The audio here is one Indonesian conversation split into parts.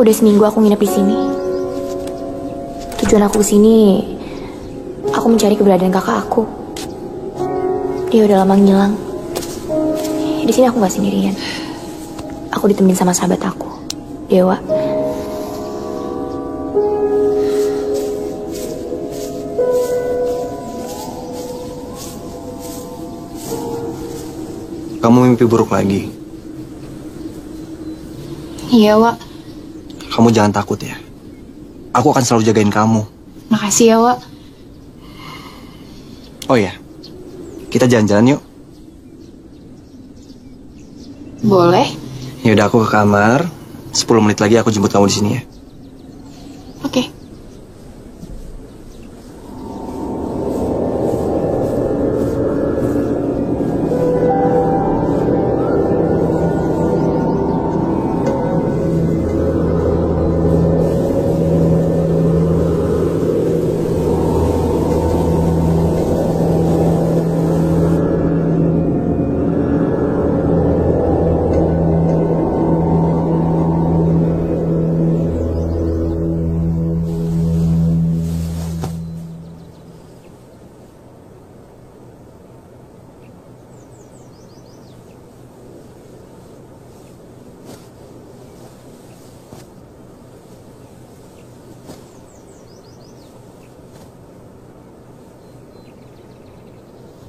Udah seminggu aku nginep di sini. Tujuan aku kesini, aku mencari keberadaan kakak aku. Dia udah lama ngilang. Di sini aku nggak sendirian. Aku ditemenin sama sahabat aku, Dewa. Kamu mimpi buruk lagi? Iya, Wak. Kamu jangan takut ya. Aku akan selalu jagain kamu. Makasih ya, Wak. Oh ya, kita jalan-jalan yuk. Boleh. Yaudah, aku ke kamar. 10 menit lagi aku jemput kamu di sini ya. Oke.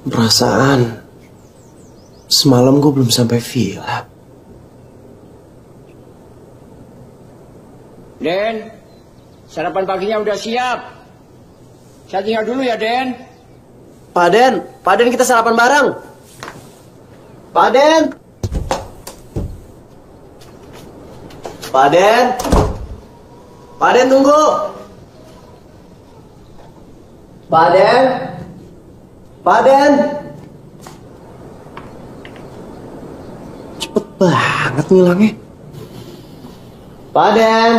Perasaan semalam gue belum sampai villa. Den, sarapan paginya udah siap. Saya tinggal dulu ya, Den. Pak Den kita sarapan bareng. Pak Den. Pak Den tunggu. Pak Den. Cepet banget ngilangnya. Pak Den.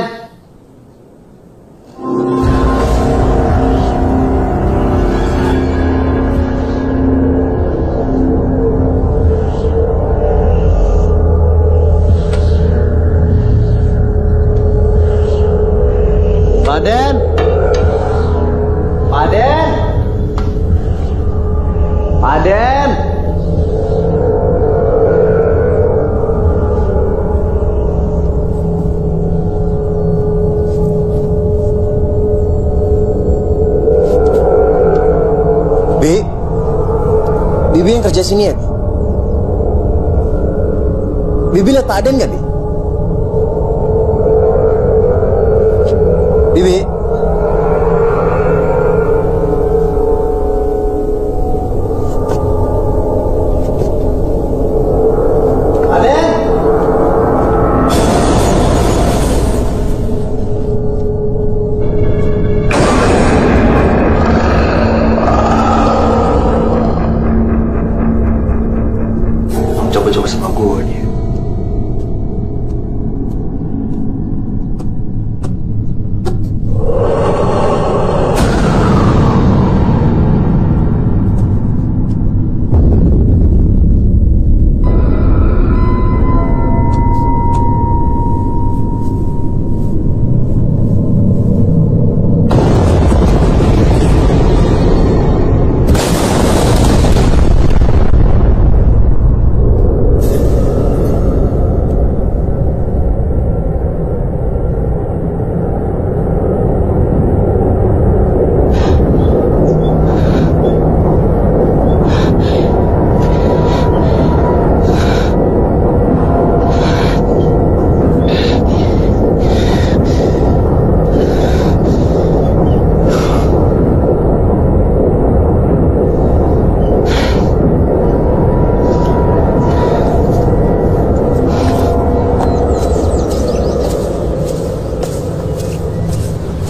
Bibi yang kerja sini ya, Bi? Bibi lihat Pak Aden nggak, Bi? Bibi? Aden? Coba-coba sama gue nih.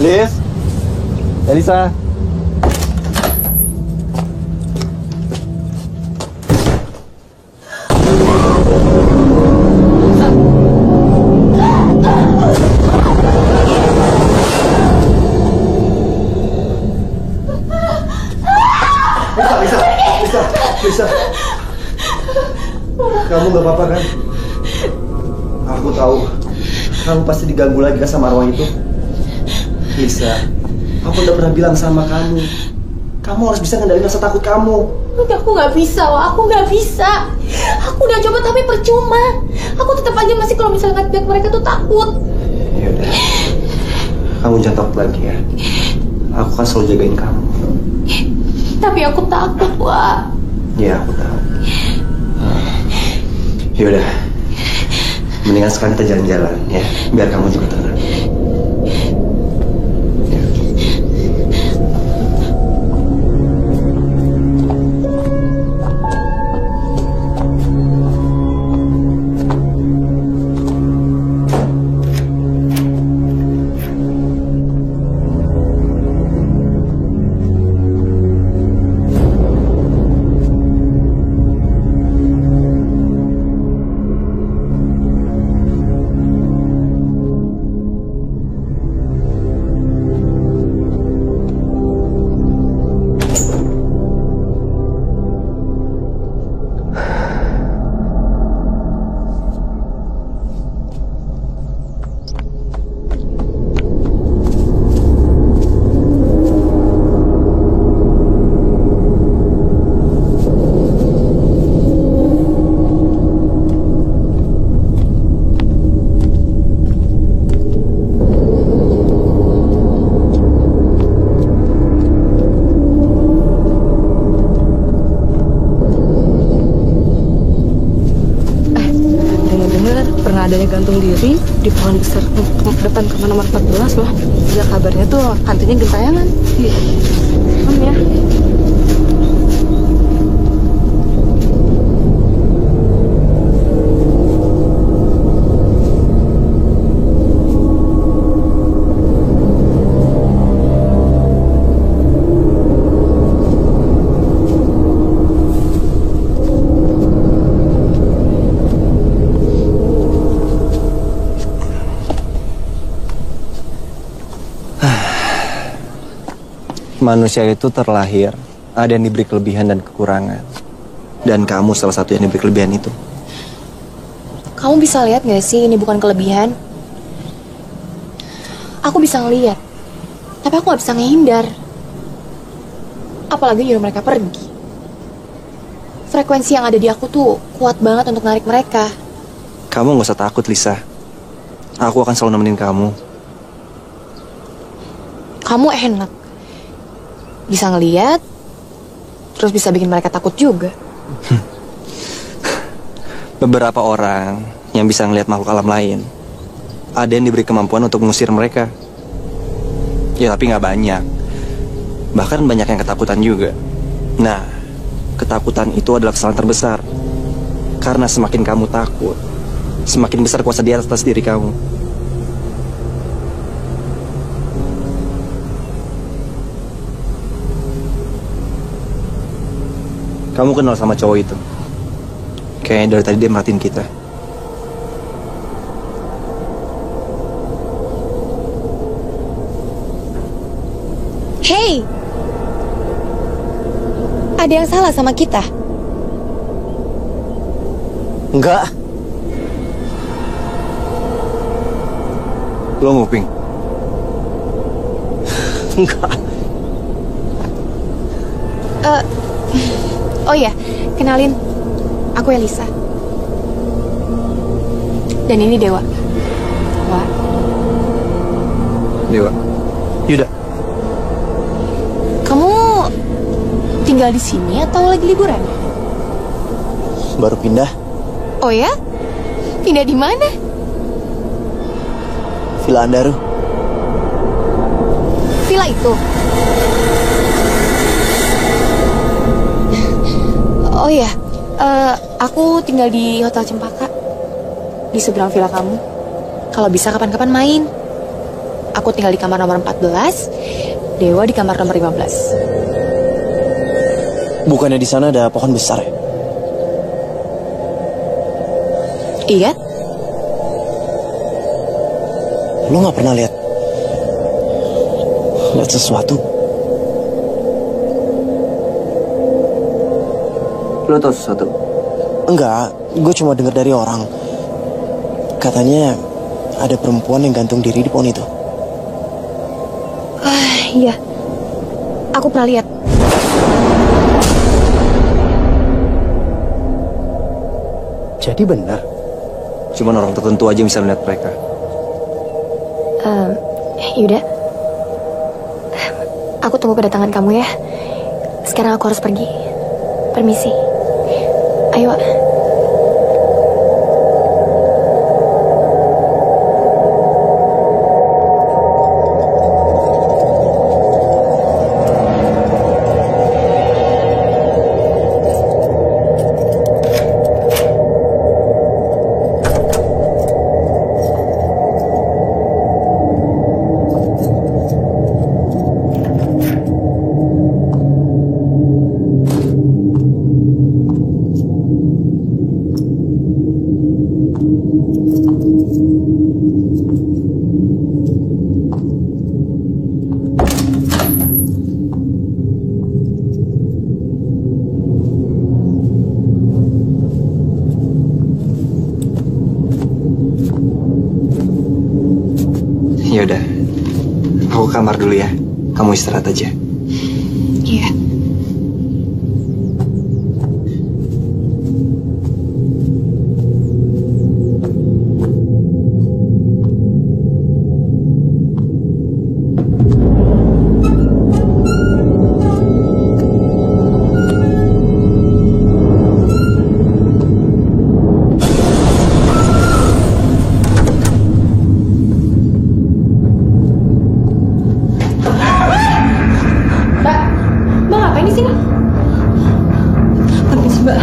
Liz, Elisa. Lisa. Kamu gak apa-apa kan? Aku tahu Kamu pasti diganggu lagi kan sama arwah itu. Lisa, aku udah pernah bilang sama kamu. Kamu harus bisa ngendaliin rasa takut kamu. Aku nggak bisa, Wak. Aku nggak bisa. Aku udah coba tapi percuma. Aku tetap aja masih kalau misalnya ngeliat mereka tuh takut. Ya udah. Kamu jangan takut lagi ya. Aku kan selalu jagain kamu. Tapi aku takut, Wak. Ya, aku tahu. Ya udah. Mendingan sekarang kita jalan-jalan ya, biar kamu juga tenang. Ya. Adanya gantung diri di pohon besar depan kamar nomor 14 loh. Ya kabarnya tuh hantunya gentayangan. Ya. Manusia itu terlahir, ada yang diberi kelebihan dan kekurangan. Dan kamu salah satu yang diberi kelebihan itu. Kamu bisa lihat gak sih ini bukan kelebihan? Aku bisa ngeliat, tapi aku gak bisa ngehindar. Apalagi nyuruh mereka pergi. Frekuensi yang ada di aku tuh kuat banget untuk narik mereka. Kamu gak usah takut, Lisa. Aku akan selalu nemenin kamu. Kamu enak. Bisa ngeliat, terus bisa bikin mereka takut juga. Beberapa orang yang bisa ngelihat makhluk alam lain, ada yang diberi kemampuan untuk mengusir mereka. Ya tapi nggak banyak. Bahkan banyak yang ketakutan juga. Nah, ketakutan itu adalah kesalahan terbesar. Karena semakin kamu takut, semakin besar kuasa di atas diri kamu. Kamu kenal sama cowok itu? Kayaknya dari tadi dia merhatiin kita. Hey! Ada yang salah sama kita? Enggak. Lo nguping? Enggak. Oh iya, kenalin. Aku Elisa. Dan ini Dewa. Wah. Dewa. Yuda. Kamu tinggal di sini atau lagi liburan? Baru pindah. Oh ya? Pindah di mana? Villa Andaru. Villa itu? Oh iya, aku tinggal di Hotel Cempaka. Di seberang villa kamu. Kalau bisa kapan-kapan main. Aku tinggal di kamar nomor 14, Dewa di kamar nomor 15. Bukannya di sana ada pohon besar ya? Iya? Lo nggak pernah lihat sesuatu? Lo tau sesuatu? Enggak, gue cuma dengar dari orang. Katanya ada perempuan yang gantung diri di pohon itu. Iya. Aku pernah lihat. Jadi benar. Cuman orang tertentu aja yang bisa melihat mereka. Yuda. Aku tunggu kedatangan kamu ya. Sekarang aku harus pergi. Permisi. Ayo. Yaudah, aku ke kamar dulu ya. Kamu istirahat aja. Iya. Mbak ngapain di sini? Permisi, Mbak.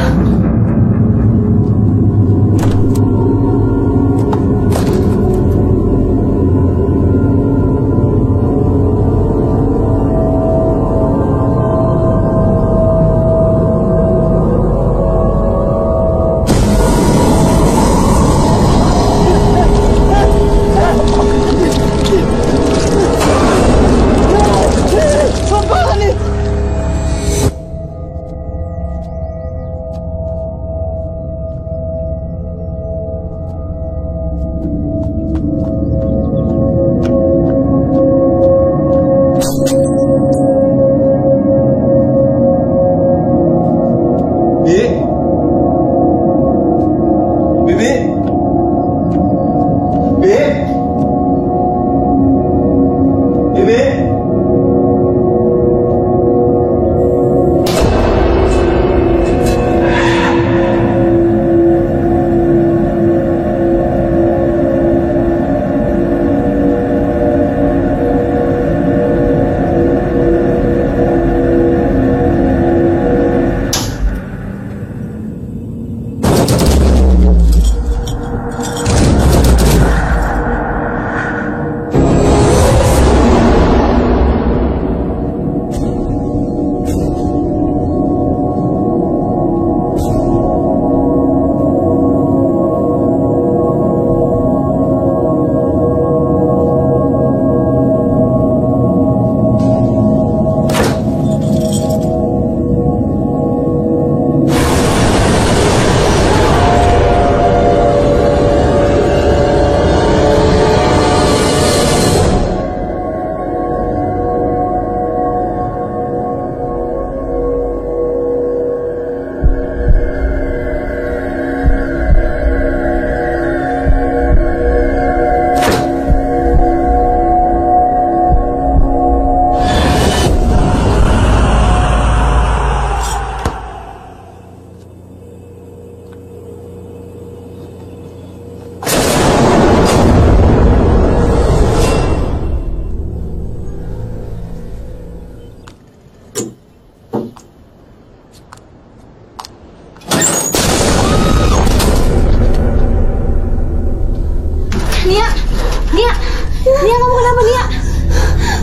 Nia, kamu kenapa, Nia?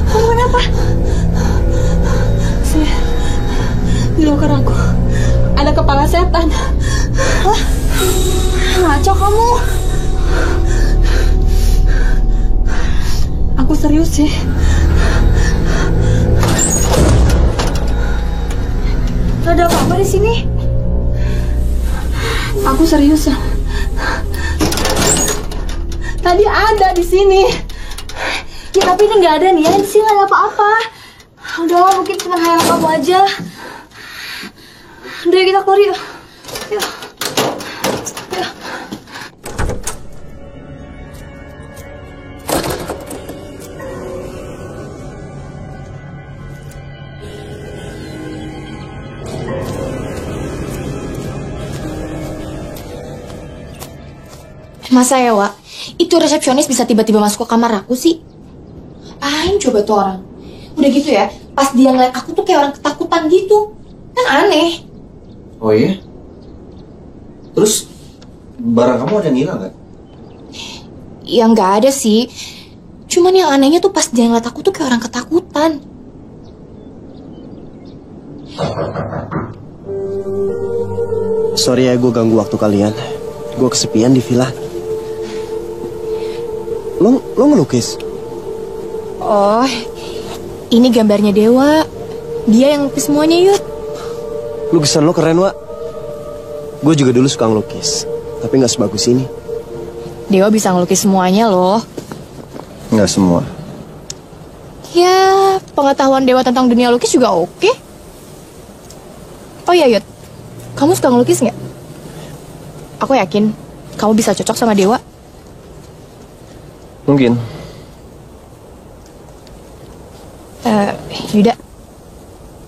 Kamu kenapa? Di loker aku ada kepala setan. Hah? Ngaco kamu. Aku serius sih. Ada apa-apa di sini? Aku serius ya. Tadi ada di sini. Ya tapi ini nggak ada nih ya, di sini nggak ada apa-apa. Udahlah, mungkin cuma khayal kamu aja. Udah, yuk kita keluar yuk. Yuk. Yuk. Masa ya, Wak? Itu resepsionis bisa tiba-tiba masuk ke kamar aku sih? Apain coba tuh orang? Udah gitu ya, pas dia ngeliat aku tuh kayak orang ketakutan gitu. Kan aneh. Oh iya? Terus barang kamu ada yang hilang nggak? Ya nggak ada sih. Cuman yang anehnya tuh pas dia ngeliat aku tuh kayak orang ketakutan. Sorry ya gue ganggu waktu kalian. Gue kesepian di villa. Lo ngelukis? Oh, ini gambarnya Dewa. Dia yang lukis semuanya, Yud. Lukisan lo keren, Wak. Gue juga dulu suka ngelukis, tapi gak sebagus ini. Dewa bisa ngelukis semuanya loh. Nggak semua. Ya, pengetahuan Dewa tentang dunia lukis juga oke. Oh iya, Yud. Kamu suka ngelukis nggak? Aku yakin kamu bisa cocok sama Dewa. Mungkin. Yuda,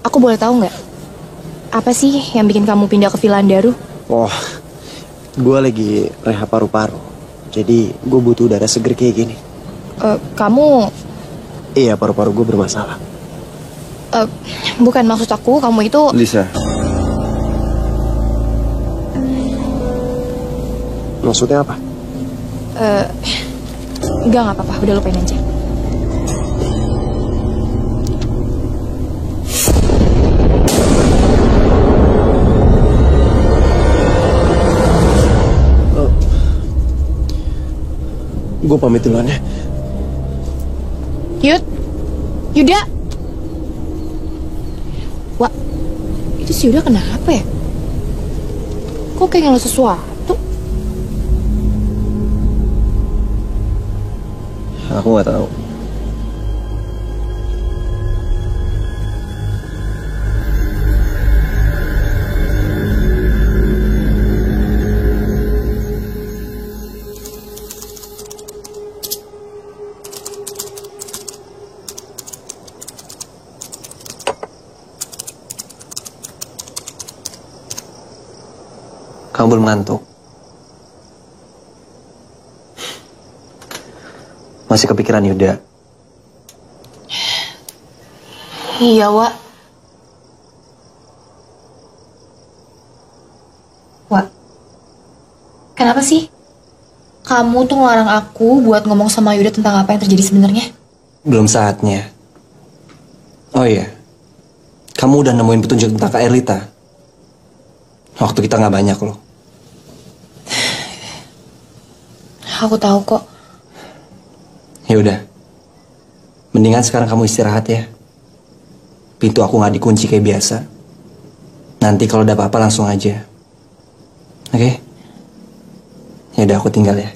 aku boleh tahu nggak? Apa sih yang bikin kamu pindah ke Villa Andaru? Oh, gue lagi rehab paru-paru. Jadi gue butuh udara seger kayak gini. Kamu... Iya, paru-paru gue bermasalah. Bukan, maksud aku kamu itu... Lisa. Maksudnya apa? Nggak apa-apa, udah lupain aja. Gue pamit duluan ya. Yuda. Wah, itu si Yuda kenapa ya? Kok kayak ngeluh sesuatu? Aku nggak tahu. Kamu belum ngantuk? Masih kepikiran Yuda? Iya, Wak. Wak, kenapa sih? Kamu tuh ngelarang aku buat ngomong sama Yuda tentang apa yang terjadi sebenarnya? Belum saatnya. Oh iya, kamu udah nemuin petunjuk tentang Kak Erlita? Waktu kita nggak banyak loh. Aku tahu kok. Ya udah, mendingan sekarang kamu istirahat ya. Pintu aku nggak dikunci kayak biasa. Nanti kalau ada apa-apa langsung aja. Oke? Ya udah, aku tinggal ya.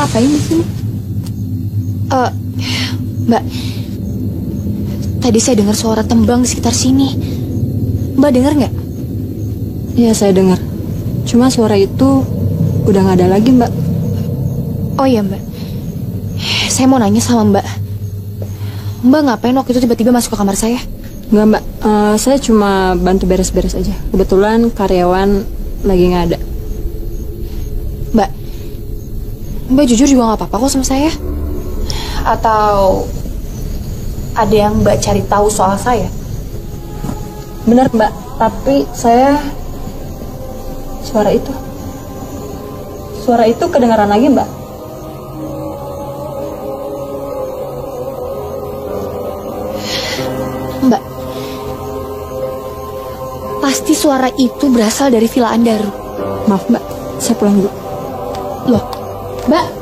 ngapain di sini? Mbak, tadi saya dengar suara tembang di sekitar sini. Mbak dengar nggak? Iya, saya dengar. Cuma suara itu udah nggak ada lagi, Mbak. Oh iya, Mbak. Saya mau nanya sama Mbak. Mbak ngapain waktu itu tiba-tiba masuk ke kamar saya? Nggak, Mbak. Saya cuma bantu beres-beres aja. Kebetulan karyawan lagi nggak ada. Mbak jujur juga nggak apa-apa kok sama saya. Atau ada yang Mbak cari tahu soal saya? Benar, Mbak. Tapi suara itu kedengaran lagi, Mbak. Mbak, pasti suara itu berasal dari Villa Andaru. Maaf, Mbak. Saya pulang dulu. Loh, Mbak.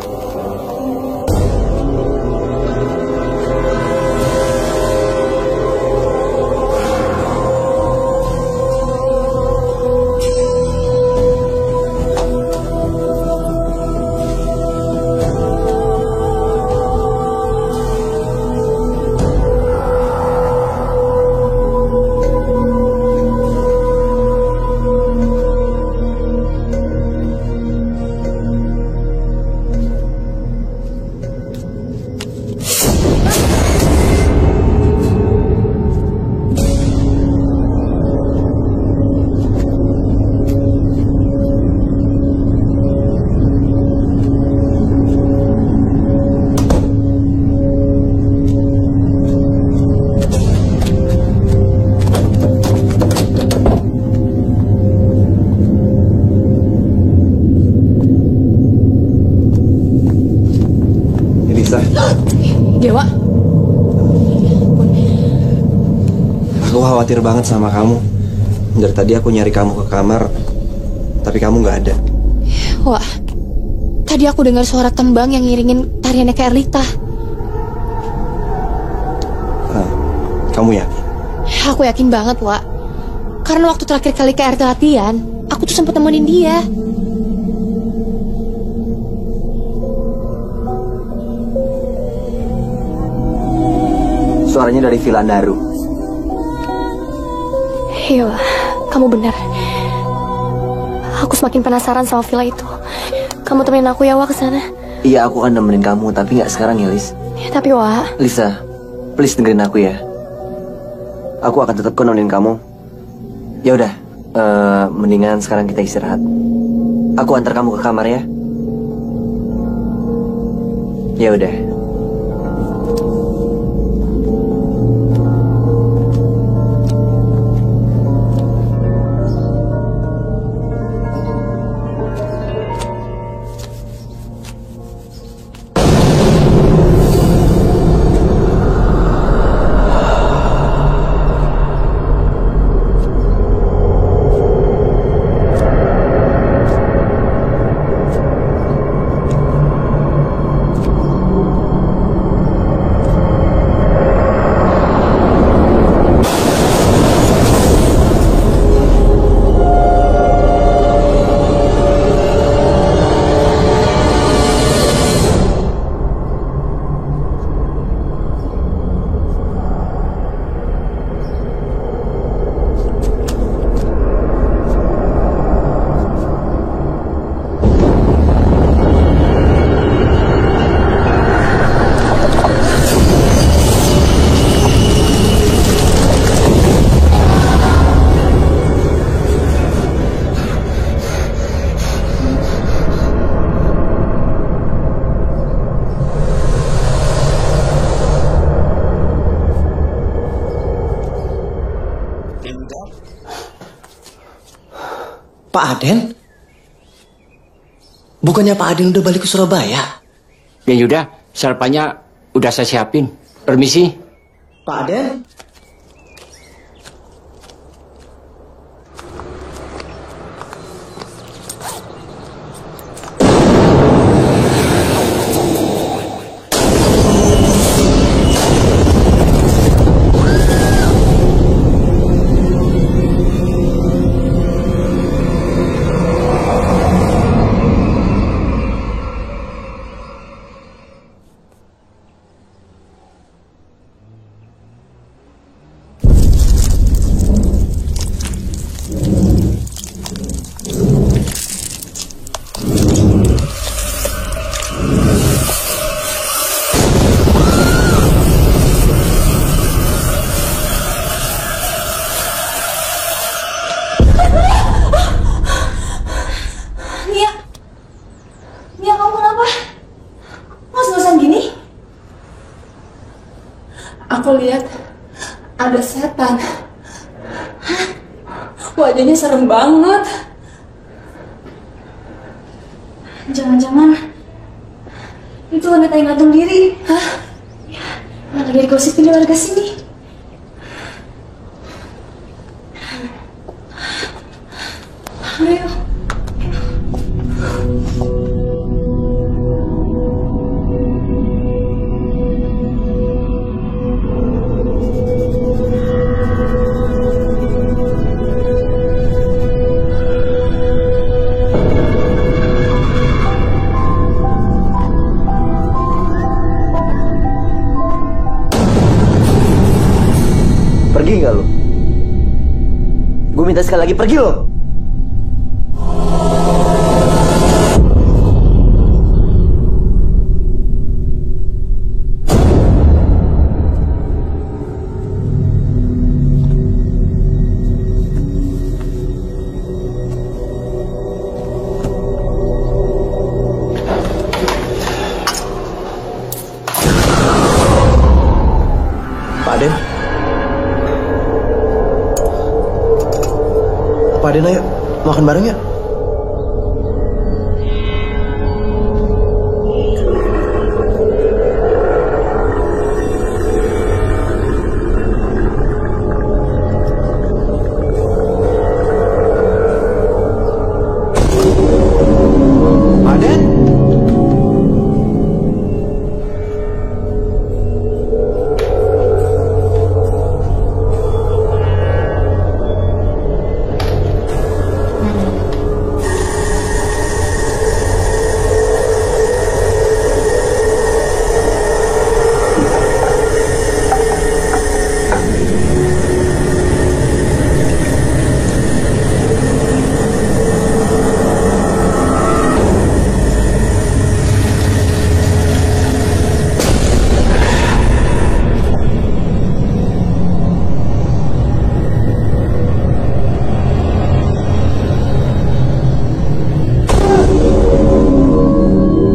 Dewa, Aku khawatir banget sama kamu. Dari tadi aku nyari kamu ke kamar, tapi kamu nggak ada. wah, tadi aku dengar suara tembang yang ngiringin tariannya Kak Erlita. Kamu yakin? Aku yakin banget, Wak. Karena waktu terakhir kali Kak Erlita latihan, aku tuh sempat temenin dia. Suaranya dari Villa Andaru. Iya, Wak. Kamu benar. Aku semakin penasaran sama villa itu. Kamu temenin aku ya, Wak, ke sana. Iya, aku akan nemenin kamu, tapi nggak sekarang ya, Lis. Tapi, Wak, Lisa, please dengerin aku ya. Aku akan tetap nemenin kamu. Ya udah, mendingan sekarang kita istirahat. Aku antar kamu ke kamar ya. Ya udah. Pak Aden? Bukannya Pak Aden udah balik ke Surabaya? Ya Yuda, sarapannya udah saya siapin. Permisi. Pak Aden? lihat ada setan. Hah? Wajahnya serem banget. Jangan-jangan itu wanita yang gantung diri. Hah? Ya, malah jadi gosipin di warga sini. Ayo. Pergi nggak lo? Gue minta sekali lagi pergi lo. Pak Den. Pak Den, ayo makan bareng ya.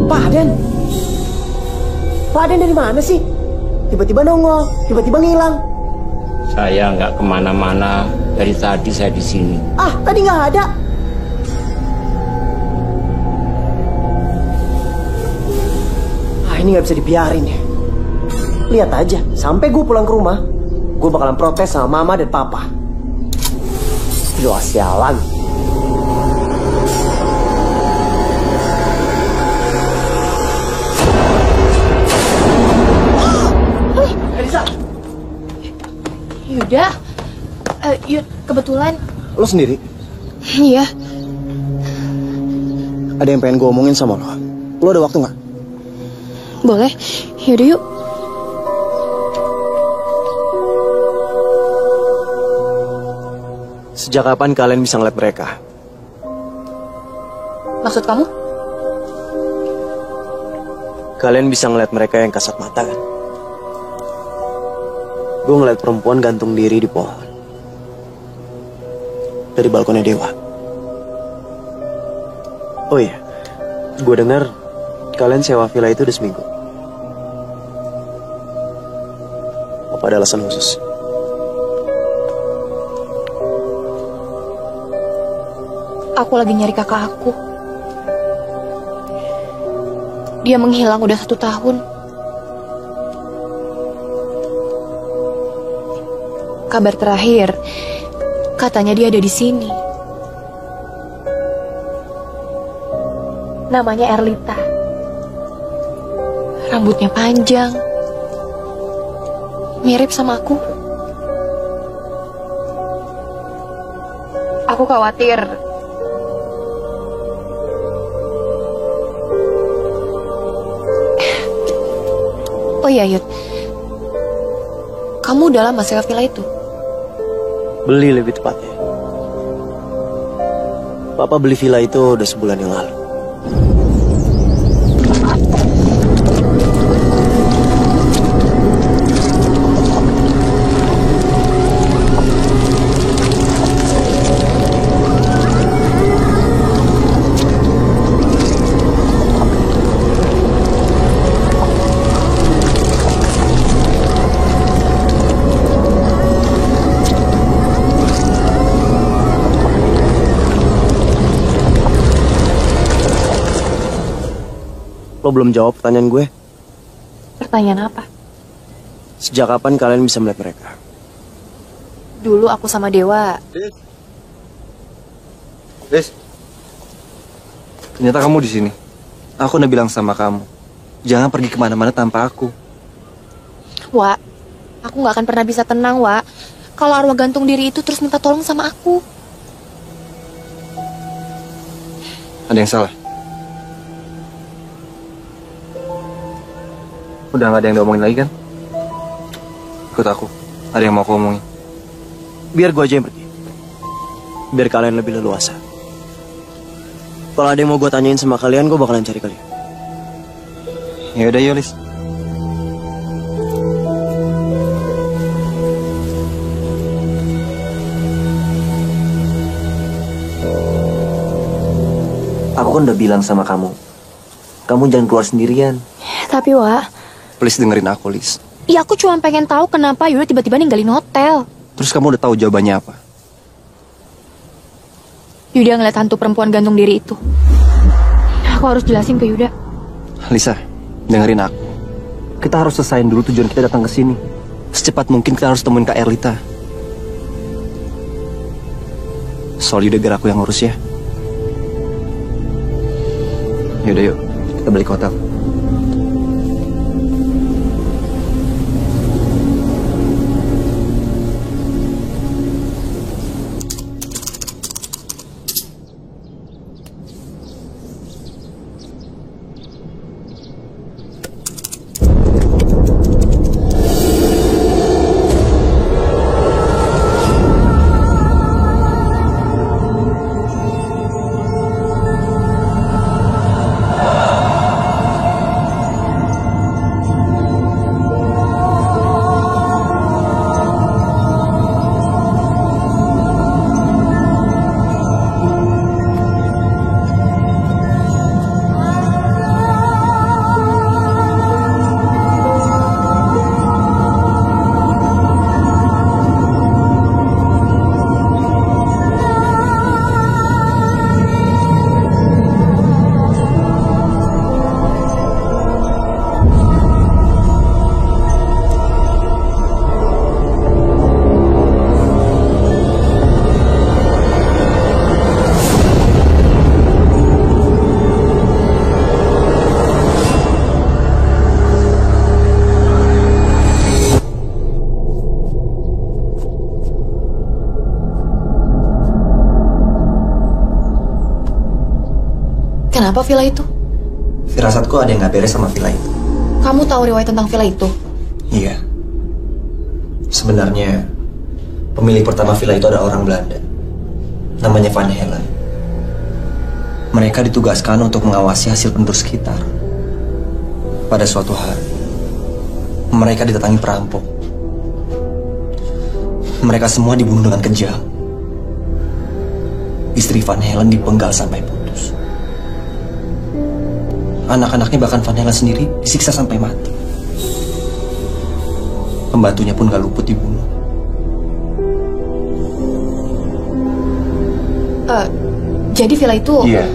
Pak Den. Pak Den dari mana sih? Tiba-tiba nongol, tiba-tiba ngilang. Saya nggak kemana-mana. Dari tadi saya di sini. Ah, tadi nggak ada. Ah, ini nggak bisa dibiarin ya. Lihat aja, sampai gue pulang ke rumah, gue bakalan protes sama mama dan papa. Gila, sialan. Yuda, Yud, kebetulan. Lo sendiri? Iya. Ada yang pengen gue omongin sama lo. Lo ada waktu nggak? Boleh, yaudah yuk. Sejak kapan kalian bisa ngeliat mereka? Maksud kamu? Kalian bisa ngeliat mereka yang kasat mata kan? Gue ngeliat perempuan gantung diri di pohon. Dari balkonnya Dewa. Oh iya, gue dengar kalian sewa villa itu udah seminggu. Apa ada alasan khusus? Aku lagi nyari kakak aku. Dia menghilang udah 1 tahun. Kabar terakhir, katanya dia ada di sini. Namanya Erlita. Rambutnya panjang. Mirip sama aku. Aku khawatir. Oh iya, Yud. Kamu udah lama sewa villa itu? Beli lebih tepatnya. Papa beli villa itu udah sebulan yang lalu. Lo belum jawab pertanyaan gue. Pertanyaan apa? Sejak kapan kalian bisa melihat mereka? Dulu aku sama Dewa. Liz, ternyata kamu di sini. Aku udah bilang sama kamu, jangan pergi kemana-mana tanpa aku. Wak, aku gak akan pernah bisa tenang, Wak. Kalau arwah gantung diri itu terus minta tolong sama aku. Ada yang salah? Udah gak ada yang diomongin lagi kan? Ikut aku, ada yang mau aku omongin. Biar gue aja yang pergi. Biar kalian lebih leluasa. Kalau ada yang mau gue tanyain sama kalian, gue bakalan cari kalian. Ya udah, Yolis. Aku kan udah bilang sama kamu, kamu jangan keluar sendirian. Tapi, Wak, Please dengerin aku, Liz. ya aku cuma pengen tahu kenapa Yuda tiba-tiba ninggalin hotel. Terus kamu udah tahu jawabannya apa? Yuda ngeliat hantu perempuan gantung diri itu. Aku harus jelasin ke Yuda. Lisa, dengerin aku. Kita harus selesain dulu tujuan kita datang ke sini. Secepat mungkin kita harus temuin Kak Erlita. Soal Yuda biar aku yang ngurus ya. Yaudah yuk, kita balik ke hotel. Kenapa villa itu? Firasatku ada yang gak beres sama villa itu. Kamu tahu riwayat tentang villa itu? Iya. Sebenarnya pemilik pertama villa itu ada orang Belanda. Namanya Van Helen. Mereka ditugaskan untuk mengawasi hasil penduduk sekitar. Pada suatu hari, mereka didatangi perampok. Mereka semua dibunuh dengan kejam. Istri Van Helen dipenggal sampai putus. Anak-anaknya bahkan Van Helen sendiri disiksa sampai mati. Pembantunya pun gak luput dibunuh. Jadi villa itu... Iya.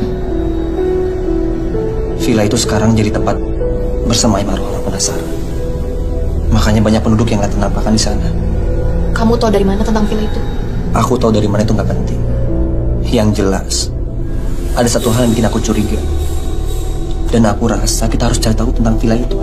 Villa itu sekarang jadi tempat bersemai arwah penasaran. Makanya banyak penduduk yang gak ternampakkan di sana. Kamu tahu dari mana tentang villa itu? Aku tahu dari mana itu gak penting. Yang jelas, ada satu hal yang bikin aku curiga. Dan aku rasa kita harus cari tahu tentang villa itu.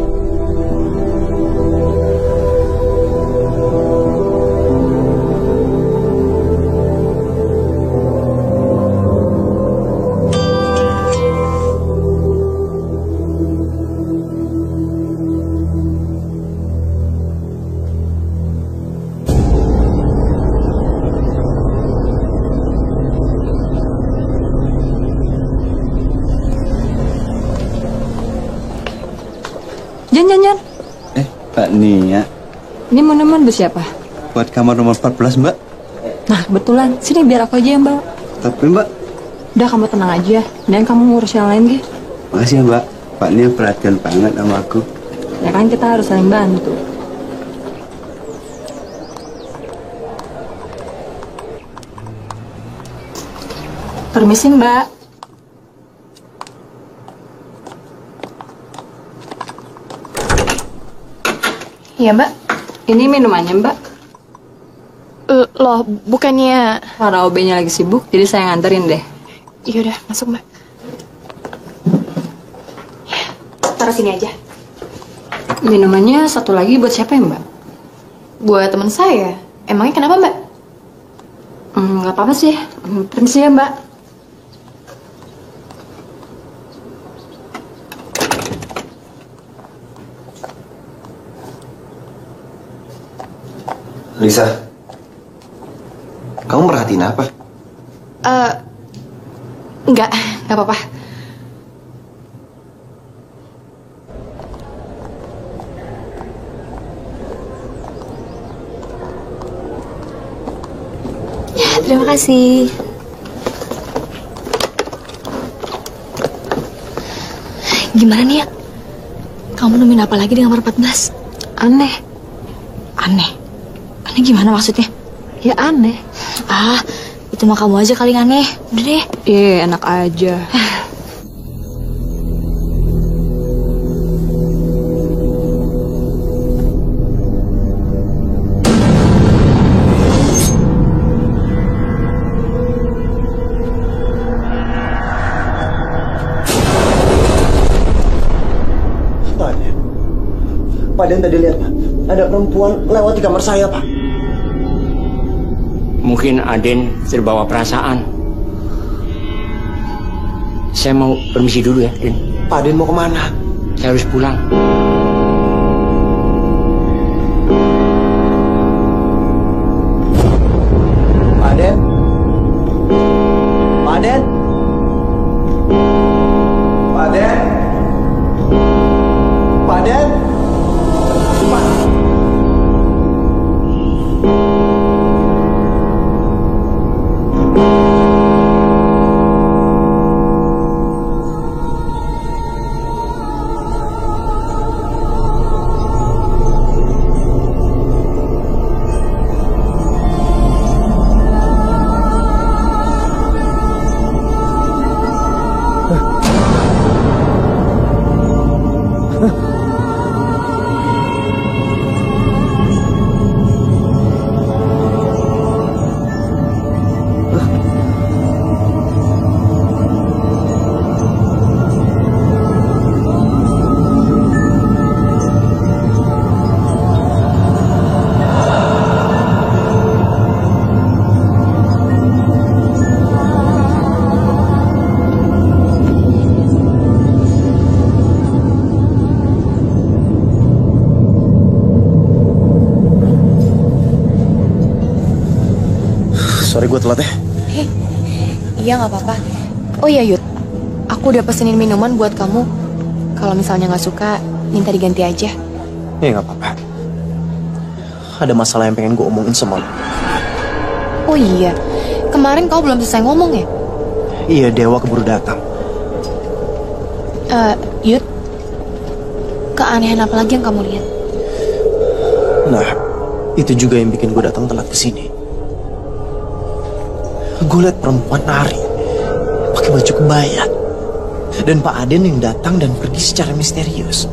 Jan. Pak Nia. Ini monumen bus siapa? Buat kamar nomor 14, Mbak. Nah, kebetulan. Sini biar aku aja yang bawa. Tapi, Mbak. Udah, kamu tenang aja. Dan kamu ngurus yang lain, Gi. Makasih ya, Mbak. Pak Nia perhatian banget sama aku. Ya kan, kita harus saling bantu. Permisi, Mbak. Iya, Mbak. Ini minumannya, Mbak. Loh, bukannya... Para OB-nya lagi sibuk, jadi saya nganterin deh. Yaudah, masuk, Mbak. Taruh sini aja. Minumannya satu lagi buat siapa ya, Mbak? Buat teman saya. Emangnya kenapa, Mbak? Nggak apa-apa sih. Permisi ya, Mbak. Lisa, kamu merhatiin apa? Enggak apa-apa. Ya, terima kasih. Gimana nih ya? Kamu nemuin apa lagi di kamar 14? Aneh. Aneh gimana maksudnya? Ya aneh. Ah, itu mah kamu aja kali aneh. Udah deh. Enak aja. Pak Den tadi lihat, Pak. Ada perempuan lewat di kamar saya, Pak. Mungkin Aden terbawa perasaan. Saya mau permisi dulu ya, Den. Pak Den mau kemana? Saya harus pulang. Pak Den? Pak Den? Pak Den? Pak Den? Sorry gue telat ya. Iya nggak apa-apa. Oh iya Yud, aku udah pesenin minuman buat kamu. Kalau misalnya nggak suka, minta diganti aja. Ya nggak apa-apa. Ada masalah yang pengen gue omongin sama lo. Oh iya, kemarin kau belum selesai ngomong ya? Iya, Dewa keburu datang. Yud, keanehan apa lagi yang kamu lihat? Nah, itu juga yang bikin gue datang telat ke sini. Gue liat perempuan nari pakai baju kebaya, dan Pak Aden yang datang dan pergi secara misterius.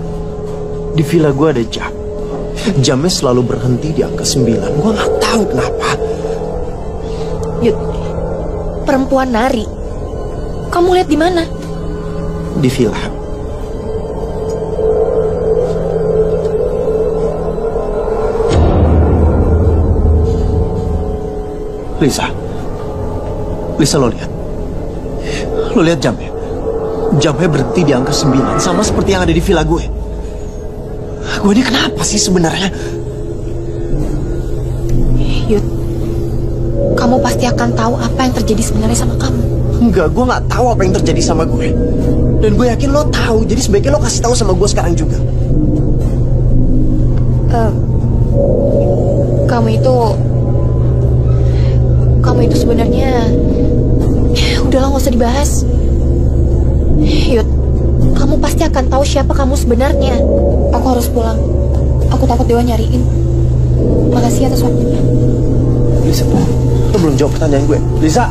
Di villa gue ada jam. Jamnya selalu berhenti di angka 9. Gue nggak tahu kenapa. Yud, perempuan nari. Kamu lihat di mana? Di villa. Lisa, lo lihat? Lo lihat jamnya? Jamnya berhenti di angka 9, sama seperti yang ada di villa gue. Gue ini kenapa sih sebenarnya? Yud, kamu pasti akan tahu apa yang terjadi sebenarnya sama kamu. Enggak, gue nggak tahu apa yang terjadi sama gue. Dan gue yakin lo tahu, jadi sebaiknya lo kasih tahu sama gue sekarang juga. Kamu itu sebenarnya udahlah nggak usah dibahas. Yud, kamu pasti akan tahu siapa kamu sebenarnya. Aku harus pulang. Aku takut Dewa nyariin. Makasih atas waktunya. Lisa, lo belum jawab pertanyaan gue. Lisa.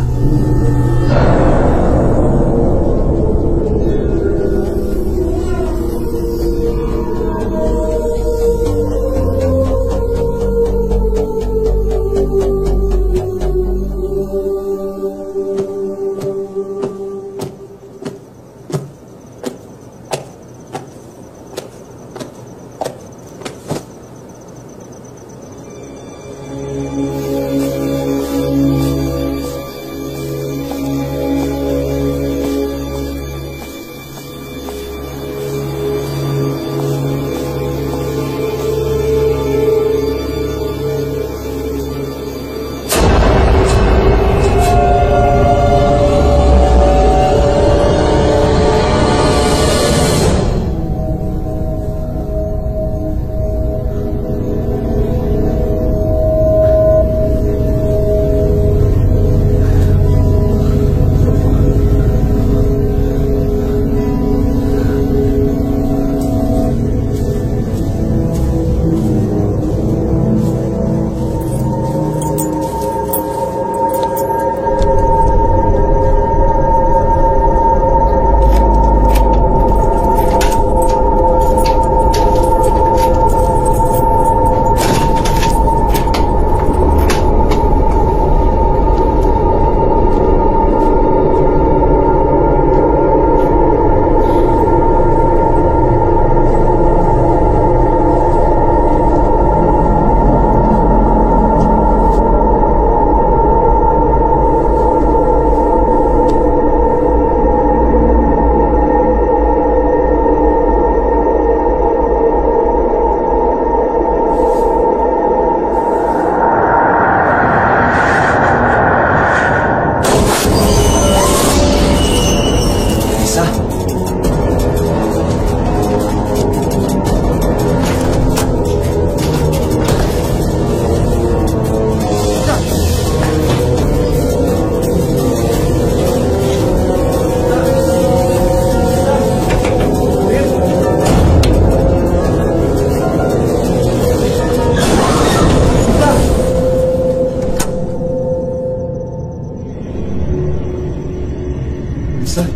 Lisa,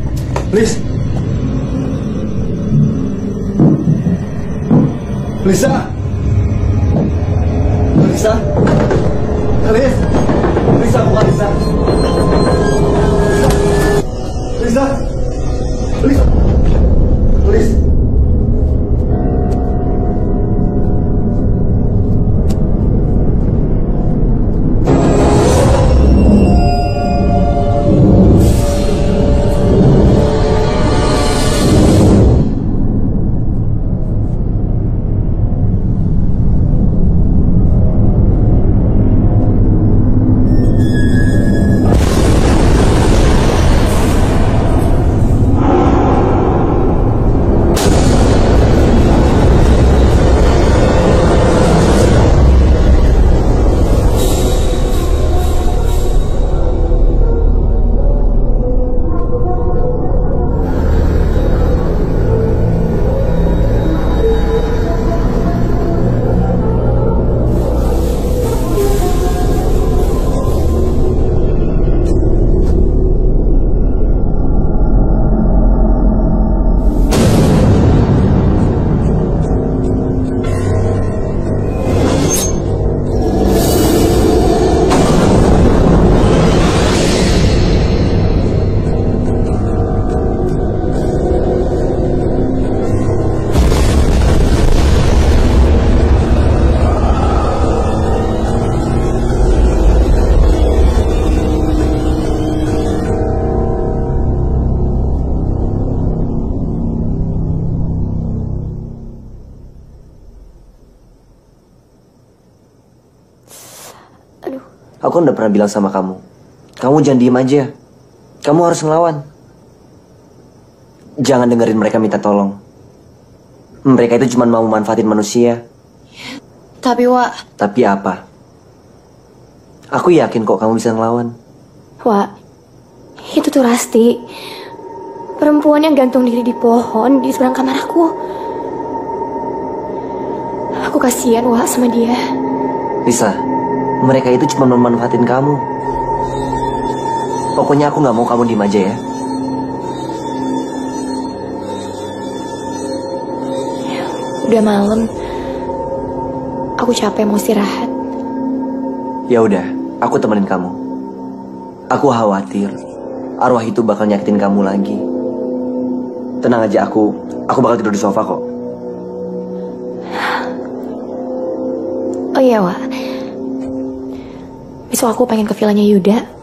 please. Lisa. Lisa. Lisa, bukan Lisa. Lisa. Lisa. Please. Aku udah pernah bilang sama kamu, kamu jangan diem aja. Kamu harus ngelawan. Jangan dengerin mereka minta tolong. Mereka itu cuma mau manfaatin manusia. Tapi, Wak... Tapi apa? Aku yakin kok kamu bisa ngelawan. Wak, itu tuh Rasti. Perempuan yang gantung diri di pohon di seberang kamar aku. Aku kasihan, Wak, sama dia. Lisa, mereka itu cuma memanfaatin kamu. Pokoknya aku gak mau kamu diem aja ya. Udah malam. Aku capek mau istirahat. Ya udah, aku temenin kamu. Aku khawatir arwah itu bakal nyakitin kamu lagi. Tenang aja, aku bakal tidur di sofa kok. Oh iya, Wak. Besok aku pengen ke villanya Yuda.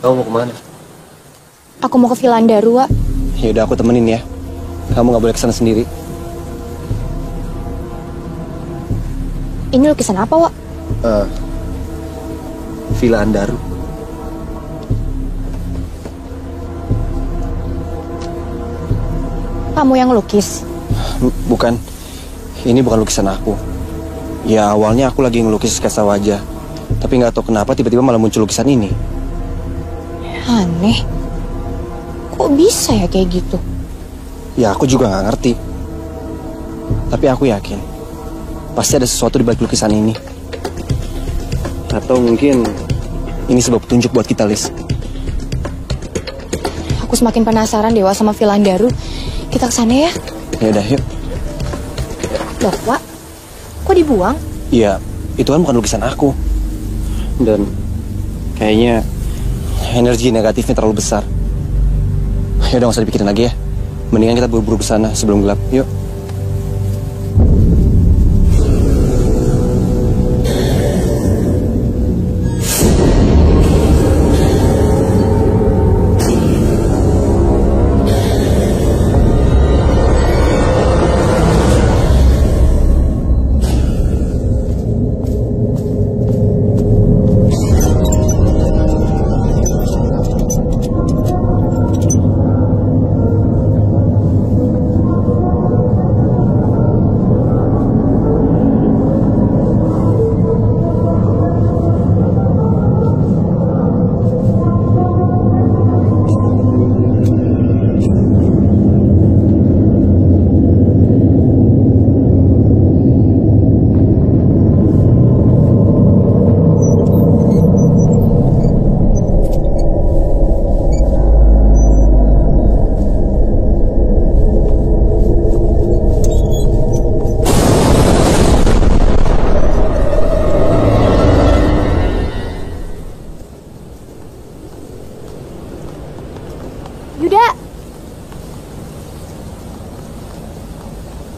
Kamu mau kemana? Aku mau ke Villa Andaru, Wak. Yaudah, aku temenin ya. Kamu gak boleh kesana sendiri. Ini lukisan apa, Wak? Villa Andaru. Kamu yang lukis? Bukan. Ini bukan lukisan aku. Ya awalnya aku lagi ngelukis sketsa wajah. Tapi nggak tahu kenapa tiba-tiba malah muncul lukisan ini. Aneh. Kok bisa ya kayak gitu? Ya aku juga nggak ngerti. Tapi aku yakin pasti ada sesuatu di balik lukisan ini. Atau mungkin ini sebab petunjuk buat kita, Lis. Aku semakin penasaran Dewa sama Villa Andaru. Kita kesana ya? Ya udah, yuk. Loh, Wak. Kok dibuang? Iya, itu kan bukan lukisan aku. Dan kayaknya energi negatifnya terlalu besar. Ya udah, nggak usah dipikirin lagi ya. Mendingan kita buru-buru ke sana sebelum gelap. Yuk.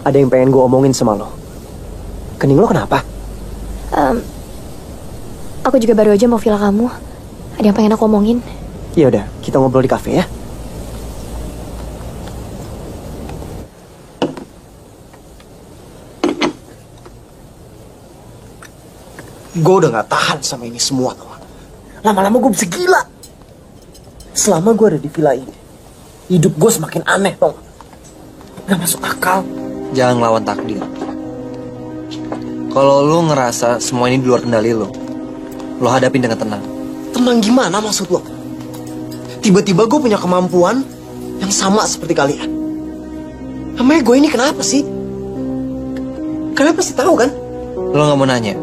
Ada yang pengen gue omongin sama lo. Kening lo kenapa? Aku juga baru aja mau villa kamu. Ada yang pengen aku omongin. Ya udah, kita ngobrol di kafe ya. Gue udah gak tahan sama ini semua, tau. Lama-lama gue bisa gila. Selama gue ada di villa ini, hidup gue semakin aneh, tau. Gak masuk akal. Jangan ngelawan takdir. Kalau lu ngerasa semua ini di luar kendali lo hadapin dengan tenang. Tenang gimana maksud lo? Tiba-tiba gue punya kemampuan yang sama seperti kalian. Namanya gue ini kenapa sih? Kalian pasti tahu kan? Lo gak mau nanya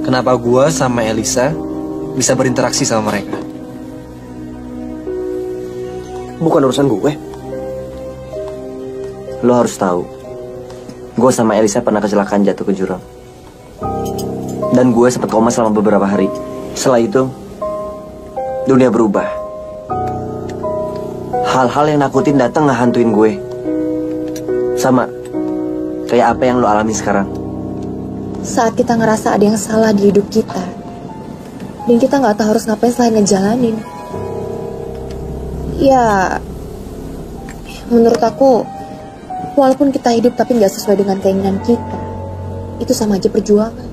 kenapa gua sama Elisa bisa berinteraksi sama mereka? Bukan urusan gue. Lo harus tahu, gue sama Elisa pernah kecelakaan jatuh ke jurang. Dan gue sempat koma selama beberapa hari. Setelah itu, dunia berubah. Hal-hal yang nakutin datang ngehantuin gue. Sama kayak apa yang lo alami sekarang. Saat kita ngerasa ada yang salah di hidup kita, dan kita nggak tahu harus ngapain selain ngejalanin. Ya, menurut aku, walaupun kita hidup tapi nggak sesuai dengan keinginan kita, itu sama aja perjuangan.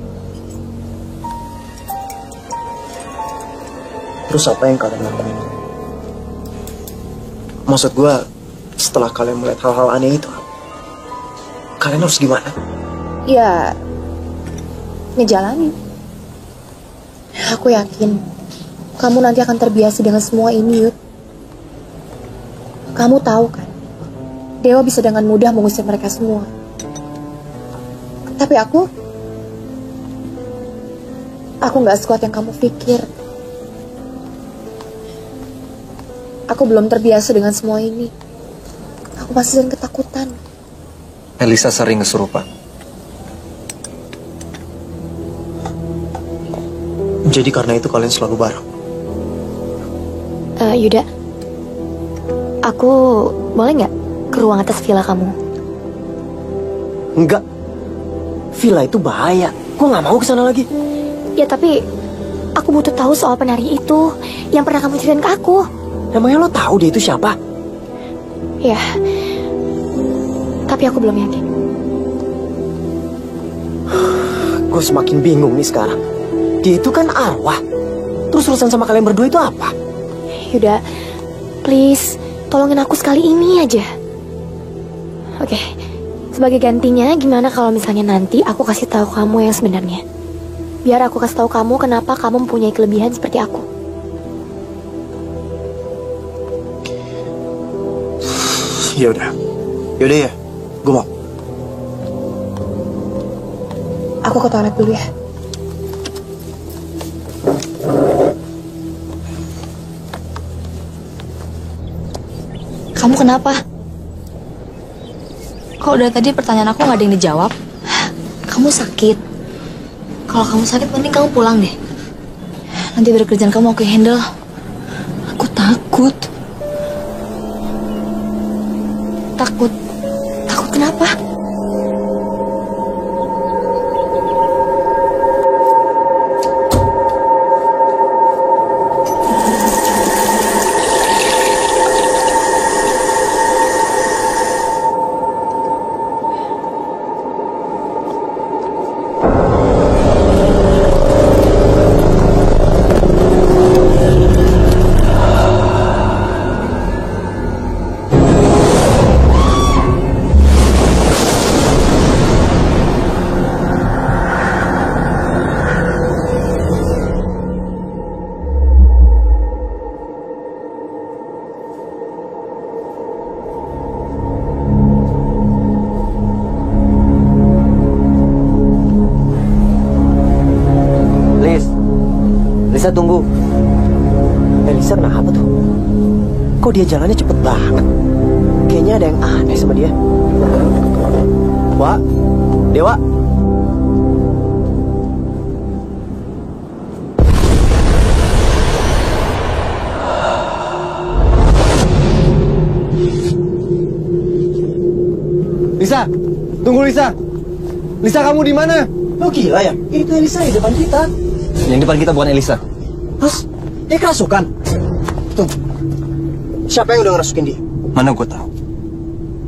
Terus apa yang kalian lakuin? Maksud gue, setelah kalian melihat hal-hal aneh itu, kalian harus gimana? Ya, ngejalanin. Aku yakin kamu nanti akan terbiasa dengan semua ini, Yud. Kamu tahu kan, Dewa bisa dengan mudah mengusir mereka semua. Tapi aku nggak sekuat yang kamu pikir. Aku belum terbiasa dengan semua ini. Aku masih sering ketakutan. Elisa sering kesurupan. Jadi karena itu kalian selalu bareng? Yuda, aku boleh nggak ke ruang atas villa kamu? Enggak. Villa itu bahaya. Gue nggak mau kesana lagi. Ya tapi aku butuh tahu soal penari itu yang pernah kamu ceritain ke aku. Emangnya lo tahu dia itu siapa? Ya, tapi aku belum yakin. Gue semakin bingung nih sekarang. Dia itu kan arwah. Terus urusan sama kalian berdua itu apa? Yaudah, please, tolongin aku sekali ini aja. Oke, sebagai gantinya gimana kalau misalnya nanti aku kasih tahu kamu yang sebenarnya? Biar aku kasih tahu kamu kenapa kamu mempunyai kelebihan seperti aku. Yaudah ya, gue mau. Aku ke toilet dulu ya. Kamu kenapa? Kok udah tadi pertanyaan aku nggak ada yang dijawab? Kamu sakit. Kalau kamu sakit mending kamu pulang deh. Nanti biar kerjaan kamu aku handle. Aku takut. Takut? Takut kenapa? Lisa tunggu. Lisa kenapa tuh? Kok dia jalannya cepet banget? Kayaknya ada yang aneh sama dia. Wak, Dewa. Lisa, tunggu Lisa. Lisa, kamu di mana? Lo gila ya? Itu Elisa di depan kita. Yang depan kita bukan Elisa. Terus dia kerasukan. Tuh, siapa yang udah ngerasukin dia? Mana gue tahu.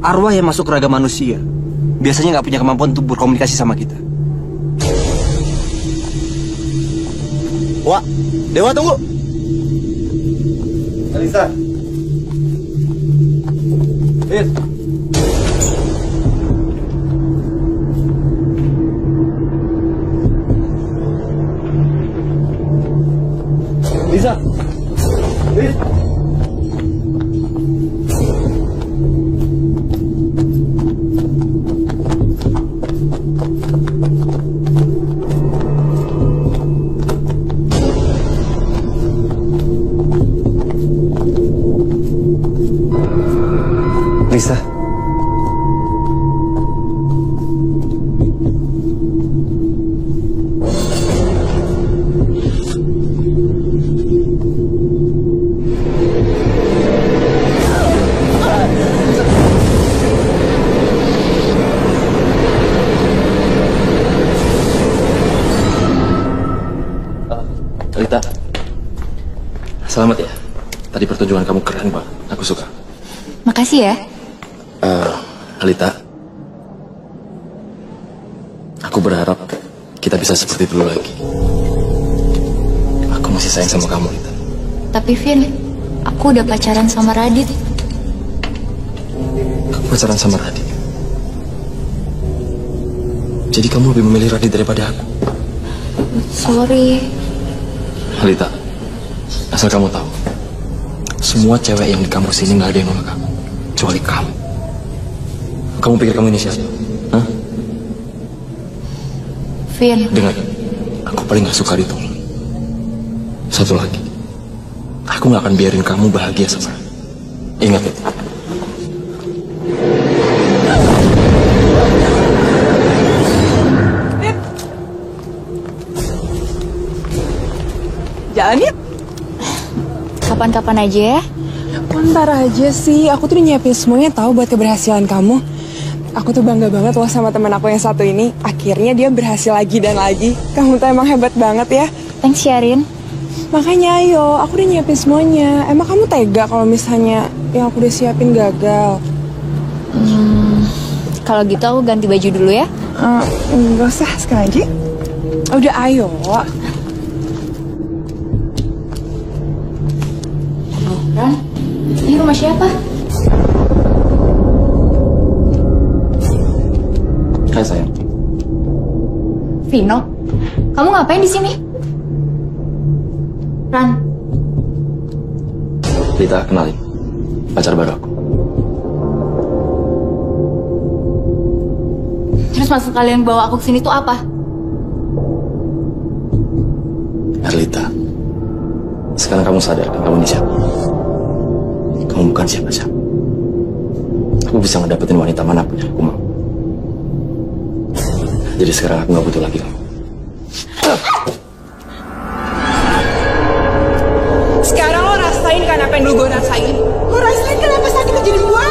Arwah yang masuk ke raga manusia biasanya nggak punya kemampuan untuk berkomunikasi sama kita. Wak, Dewa tunggu. Elisa. Liz. Lisa. Liz. Lisa. Alita, selamat ya. Tadi pertunjukan kamu keren banget. Aku suka. Makasih ya. Alita, aku berharap kita bisa seperti dulu lagi. Aku masih sayang sama kamu, Alita. Tapi Vin, aku udah pacaran sama Radit. Kamu pacaran sama Radit? Jadi kamu lebih memilih Radit daripada aku? Sorry. Alita, asal kamu tahu, semua cewek yang di kampus ini nggak ada yang nolak kamu, kecuali kamu. Kamu pikir kamu ini siapa? Hah? Vin. Dengar, aku paling nggak suka ditolak. Satu lagi, aku nggak akan biarin kamu bahagia sama aku. Ingat itu. Jalan yuk. Kapan-kapan aja ya. Ntar aja sih, aku tuh udah nyiapin semuanya tahu buat keberhasilan kamu. Aku tuh bangga banget loh sama teman aku yang satu ini. Akhirnya dia berhasil lagi dan lagi. Kamu tuh emang hebat banget ya. Thanks Sharin. Makanya ayo, aku udah nyiapin semuanya. Emang kamu tega kalau misalnya yang aku udah siapin gagal? Kalau gitu aku ganti baju dulu ya. Enggak usah, sekarang aja. Udah ayo. Ran, ini rumah siapa? Hai sayang. Vino, kamu ngapain di sini? Ran, Lita, kenalin. Pacar baru aku. terus maksud kalian bawa aku kesini tuh apa? Erlita, sekarang kamu sadar kan kamu ini siapa? Kamu bukan siapa-siapa. Aku bisa ngedapetin wanita manapun yang aku mau. Jadi sekarang aku gak butuh lagi kamu. Sekarang lo rasain kan apa yang dulu gue rasain. Lo rasain kan apa sakit jadi gue.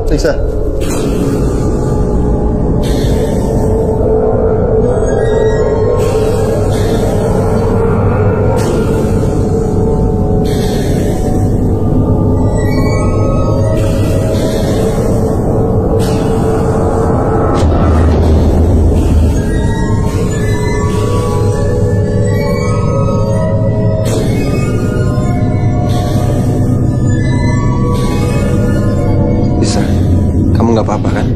Lisa. Kamu nggak apa-apa kan?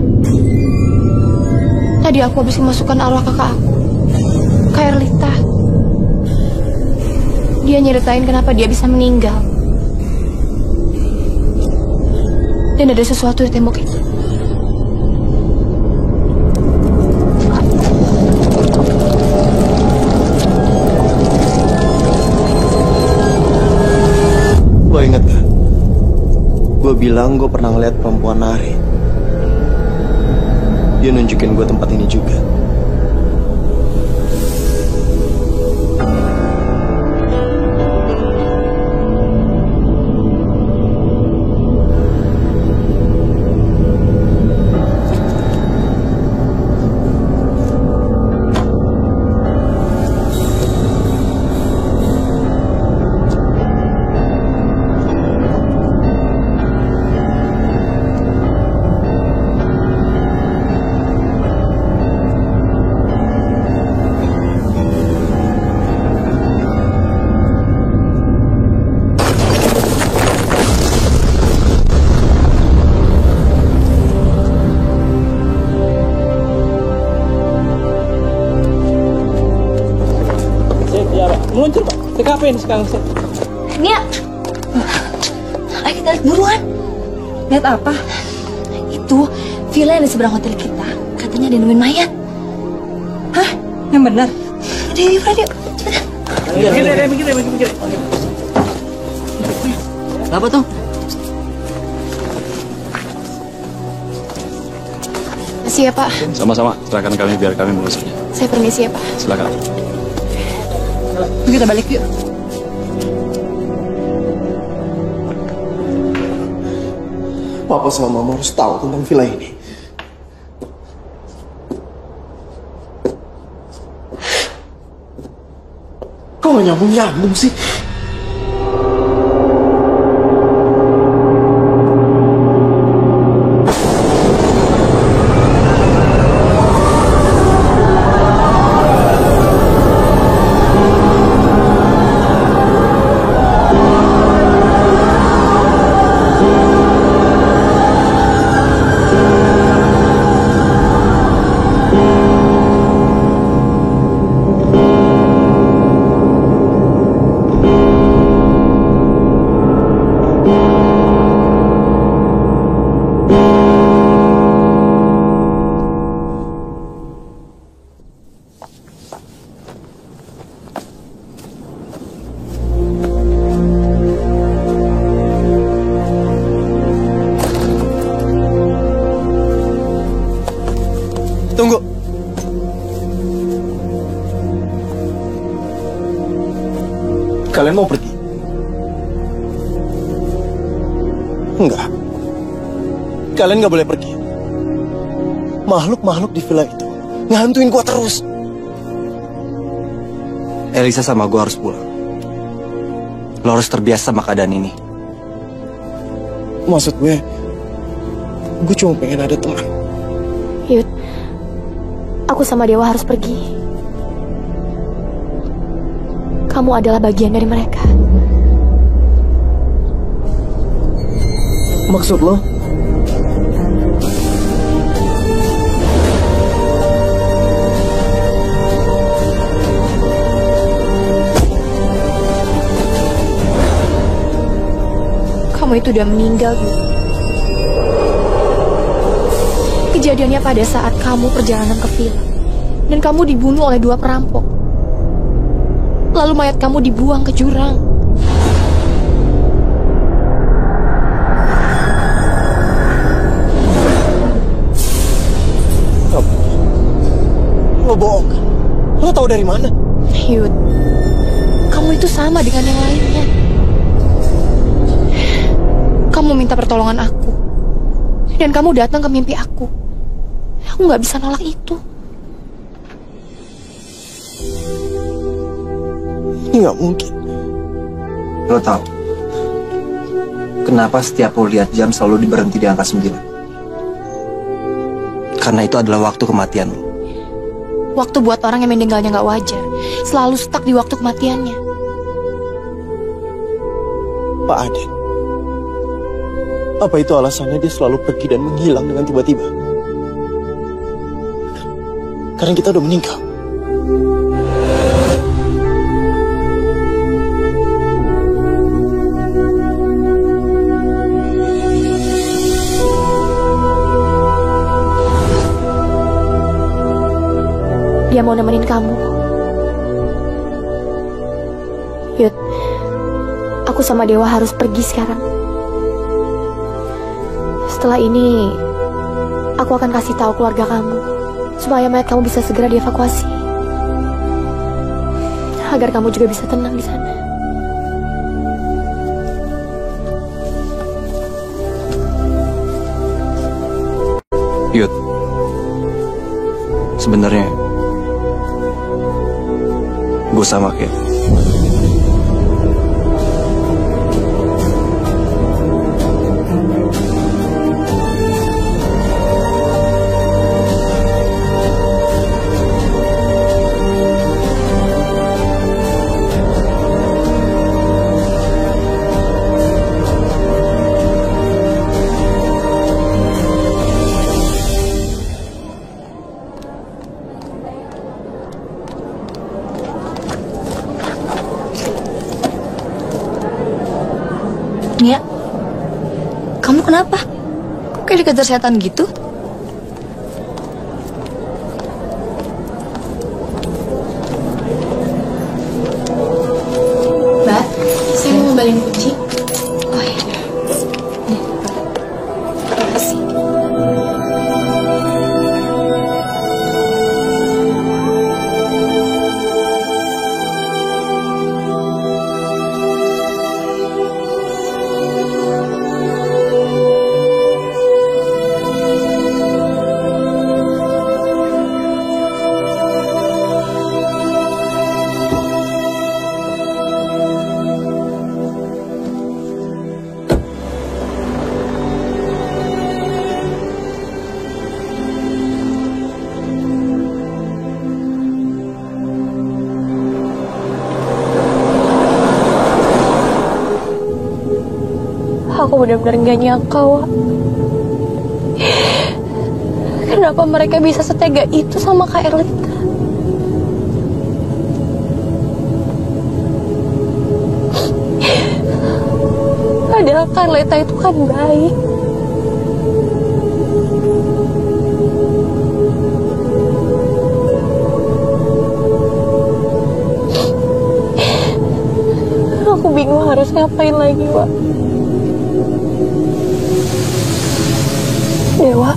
Tadi aku habis memasukkan arwah kakak aku ke Erlita. Dia nyeritain kenapa dia bisa meninggal. Dan ada sesuatu di tembok itu. Lo inget gak? Gue bilang gue pernah ngeliat perempuan nari. Dia nunjukin gue tempat ini juga. Meluncur Pak, TKP ini sekarang. Nia, ayo kita lihat buruan. Lihat apa? Itu villa yang di seberang hotel kita. Katanya ada yang nemuin mayat. Hah? Yang benar? Udah yuk, Fred, yuk. Cepetan. Mikir. Apa tuh? Makasih ya, Pak. Sama-sama, serahkan kami biar kami mengurusnya. Saya permisi ya, Pak. Silakan. Kita balik yuk. Papa sama Mama harus tahu tentang villa ini. Kok gak nyambung-nyambung sih? Kalian mau pergi? Enggak. Kalian nggak boleh pergi. Makhluk-makhluk di villa itu ngehantuin gua terus. Elisa sama gue harus pulang. Lo harus terbiasa sama keadaan ini. Maksud gue cuma pengen ada teman. Yud, aku sama Dewa harus pergi. Kamu adalah bagian dari mereka. Maksud lo? Kamu itu udah meninggal, Yud. Kejadiannya pada saat kamu perjalanan ke villa. Dan kamu dibunuh oleh 2 perampok. Lalu mayat kamu dibuang ke jurang. Lo bohong kan? Lo tahu dari mana? Yud, kamu itu sama dengan yang lainnya. Kamu minta pertolongan aku. Dan kamu datang ke mimpi aku. Aku nggak bisa nolak itu. Ini nggak mungkin. Lo tahu kenapa setiap lo lihat jam selalu berhenti di angka 9? Karena itu adalah waktu kematian lo. Waktu buat orang yang meninggalnya nggak wajar. Selalu stuck di waktu kematiannya. Pak Aden, apa itu alasannya dia selalu pergi dan menghilang dengan tiba-tiba? Karena kita udah meninggal. Dia mau nemenin kamu. Yud, aku sama Dewa harus pergi sekarang. Setelah ini, aku akan kasih tahu keluarga kamu supaya mayat kamu bisa segera dievakuasi, agar kamu juga bisa tenang di sana. Yud, sebenarnya gue sama kayak Nia, kamu kenapa? Kok kayak dikejar setan gitu? Mbak, saya mau ngembalin kunci. Oh iya. Terima kasih. Aku benar-benar gak nyangka, Wak. Kenapa mereka bisa setega itu sama Kak Erlita? Padahal Kak Erlita itu kan baik. Aku bingung harus ngapain lagi, Wak. Dewa,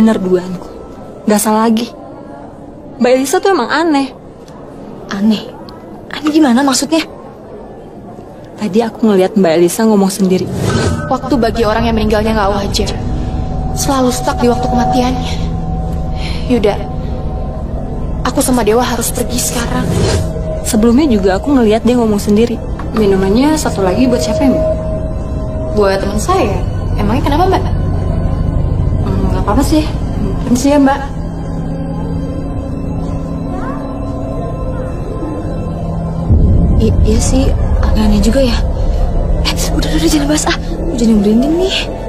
bener dugaanku. Gak salah lagi. Mbak Elisa tuh emang aneh. Aneh? Aneh gimana maksudnya? Tadi aku ngeliat Mbak Elisa ngomong sendiri. Waktu bagi orang yang meninggalnya gak wajar. Selalu stuck di waktu kematiannya. Yuda, aku sama Dewa harus pergi sekarang. Sebelumnya juga aku ngeliat dia ngomong sendiri. Minumannya satu lagi buat siapa ya, Mbak? Buat teman saya. Emangnya kenapa, Mbak? Gak apa-apa sih. Permisi ya, Mbak. Iya sih, agak aneh juga ya. Udah jangan bahas ah. Udah merinding nih.